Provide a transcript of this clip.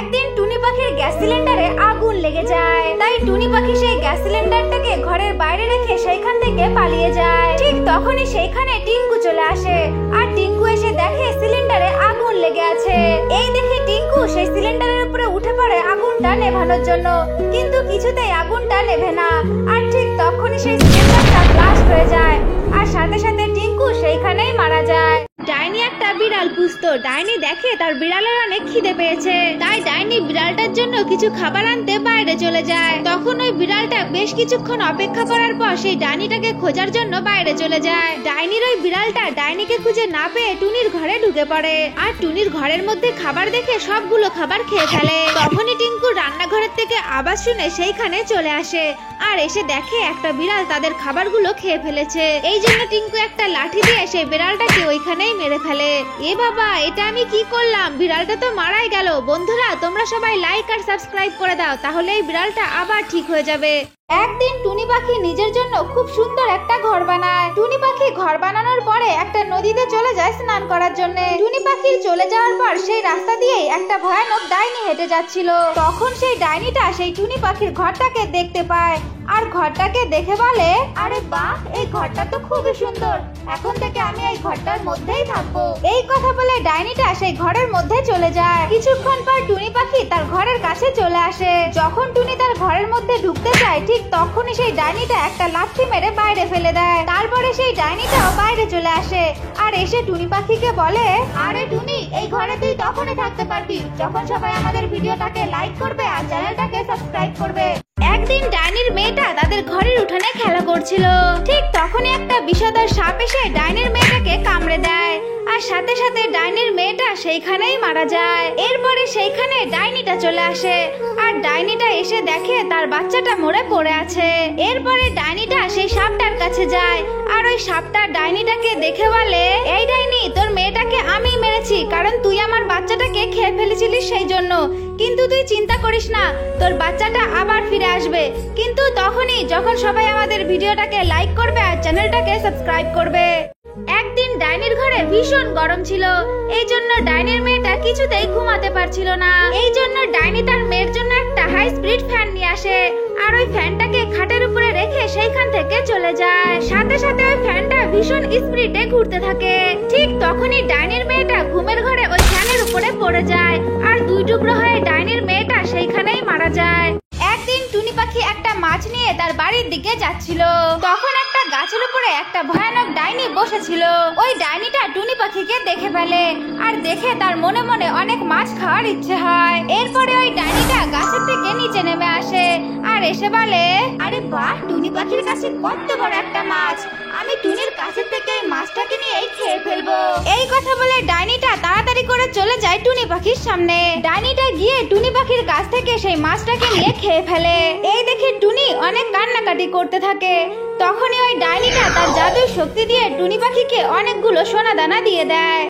একদিন টুনি পাখির গ্যাস সিলিন্ডারে আগুন লেগে যায়। তাই টুনি পাখি সেই গ্যাস সিলিন্ডারটাকে ঘরের বাইরে রেখে সেইখান থেকে পালিয়ে যায়। ঠিক তখনই সেইখানে টিঙ্কু চলে আসে। আর টিঙ্কু এসে দেখে সিলিন্ডারে আগুন লেগে আছে। এই দেখে টিঙ্কু সেই সিলিন্ডারের উপরে উঠে পড়ে আগুনটা নেভানোর জন্য, কিন্তু কিছুতেই আগুনটা নেভে না। আর ঠিক তখনই সেই সিলিন্ডারটা ব্লাস্ট হয়ে যায়। আর সাথে সাথে টিঙ্কু সেইখানেই মারা যায়। ডাইনি একটা বিড়াল পুষতো। ডাইনি দেখে তার বিড়ালের অনেক খিদে পেয়েছে, তাই ডাইনি বিড়ালটার জন্য কিছু খাবার আনতে বাইরে চলে যায়। তখন ওই বিড়ালটা বেশ কিছুক্ষণ অপেক্ষা করার পর সেই ডাইনিটাকে খোঁজার জন্য বাইরে চলে যায়। ডাইনির ওই বিড়ালটা ডাইনিকে খুঁজে না পেয়ে টুনির ঘরে ঢুকে পড়ে। আর টুনির ঘরের মধ্যে খাবার দেখে সবগুলো খাবার খেয়ে ফেলে। তখনই টিঙ্কু রান্নাঘরের থেকে আওয়াজ শুনে সেইখানে চলে আসে। আর এসে দেখে একটা বিড়াল তাদের খাবারগুলো খেয়ে ফেলেছে। এই জন্য টিঙ্কু একটা লাঠি দিয়ে সেই বিড়ালটাকে ওইখানেই মেরে ফেলে। এ বাবা, এটা আমি কি করলাম? বিড়ালটা তো মারাই গেল। বন্ধুরা, তোমরা সবাই লাইক আর সাবস্ক্রাইব করে দাও, তাহলে এই বিড়ালটা আবার ঠিক হয়ে যাবে। একদিন টুনি পাখি নিজের জন্য খুব সুন্দর একটা ঘর বানায়। টুনি পাখি ঘর বানানোর পরে একটা নদীতে চলে যায় স্নান করার জন্য। টুনি পাখির চলে যাওয়ার পর সেই রাস্তা দিয়েই একটা ভয়ানক ডাইনি হেঁটে যাচ্ছিল। তখন সেই ডাইনিটা সেই টুনি পাখির ঘরটাকে দেখতে পায়। আর ঘরটাকে দেখে বলে, আরে বাহ, এই ঘরটা তো খুবই সুন্দর। এখন থেকে আমি এই ঘরটার মধ্যেই থাকবো। এই কথা বলে ডাইনিটা সেই ঘরের মধ্যে চলে যায়। কিছুক্ষণ পর টুনি পাখি তার ঘরের কাছে চলে আসে। যখন টুনি তার ঘরের মধ্যে ঢুকতে যায়, ঠিক তখনই সেই ডাইনিটা একটা লাথি মেরে বাইরে ফেলে দেয়। তারপরে সেই ডাইনিটাও বাইরে চলে আসে। আর এসে টুনি পাখিকে বলে, আরে টুনি, এই ঘরে তুই তখনই থাকতে পারবি যখন সবাই আমাদের ভিডিওটাকে লাইক করবে আর চ্যানেলটাকে সাবস্ক্রাইব করবে। একদিন ডাইনির মেয়েটা তাদের ঘরের উঠানে খেলা করছিল। ঠিক তখনই একটা বিষধর সাপ এসে ডাইনির মেয়েটাকে কামড়ে দেয়। আর সাথে সাথে ডাইনির মেয়েটা সেইখানেই মারা যায়। এরপরে সেইখানে ডাইনিটা চলে আসে। আর ডাইনিটা এসে দেখে তার বাচ্চাটা মরে পড়ে আছে। এরপরে ডাইনিটা সেই সাপটার কাছে যায়। আর ওই সাপটা ডাইনিটাকে দেখে বলে, এই ডাইনি, তোর মেয়েটাকে আমি মেরেছি, কারণ তুই আমার বাচ্চাটাকে খেয়ে ফেলেছিলিস সেই জন্য। কিন্তু তুই চিন্তা করিস না, তোর বাচ্চাটা আবার ফিরে আসবে। কিন্তু তখনই যখন সবাই আমাদের ভিডিওটাকে লাইক করবে আর চ্যানেলটাকে সাবস্ক্রাইব করবে। একদিন ডাইনির ঘরে ভীষণ গরম ছিল। এই জন্য ডাইনির মেয়েটা কিছুতেই ঘুমাতে পারছিল না। এই জন্য ডাইনি তার মেয়ের জন্য একটা হাই স্পিড ফ্যান নিয়ে আসে। আর ওই ফ্যানটাকে খাটের উপরে রেখে সেইখান থেকে চলে যায়। সাথে সাথে ওই ফ্যানটা ভীষণ স্পিডে ঘুরতে থাকে। ঠিক তখনই ডাইনির মেয়েটা ঘুমের ঘরে ওই ফ্যানের উপরে পড়ে যায়। আর দুই টুকরো হয়ে ডাইনির মেয়েটা সেইখানেই মারা যায়। একদিন টুনি পাখি একটা মাছ নিয়ে তার বাড়ির দিকে যাচ্ছিল। তখন একটা গাছের উপরে একটা ভয়ানক ডাইনি বসেছিল। ওই ডাইনিটা টুনি পাখিকে দেখে ফেলে। আর দেখে তার মনে মনে অনেক মাছ খাওয়ার ইচ্ছে হয়। এরপরে ওই ডাইনিটা গাছের থেকে নিচে নেমে আসে। আর এসে বলে, আরে বাহ, টুনি পাখির কাছে কত বড় একটা মাছ। আমি টুনির কাছে থেকে এই মাছটাকে নিয়ে খেয়ে ফেলবো। এই কথা বলে ডাইনিটা তাড়াতাড়ি করে চলে যায় টুনি পাখির সামনে। ডাইনিটা গিয়ে টুনি পাখির কাছ থেকে সেই মাছটাকে নিয়ে খেয়ে ফেলে। এই দেখে টুনি অনেক কান্নাকাটি করতে থাকে। তখনই ওই ডাইনিটা তার জাদুর শক্তি দিয়ে টুনি পাখিকে অনেকগুলো সোনা দানা দিয়ে দেয়।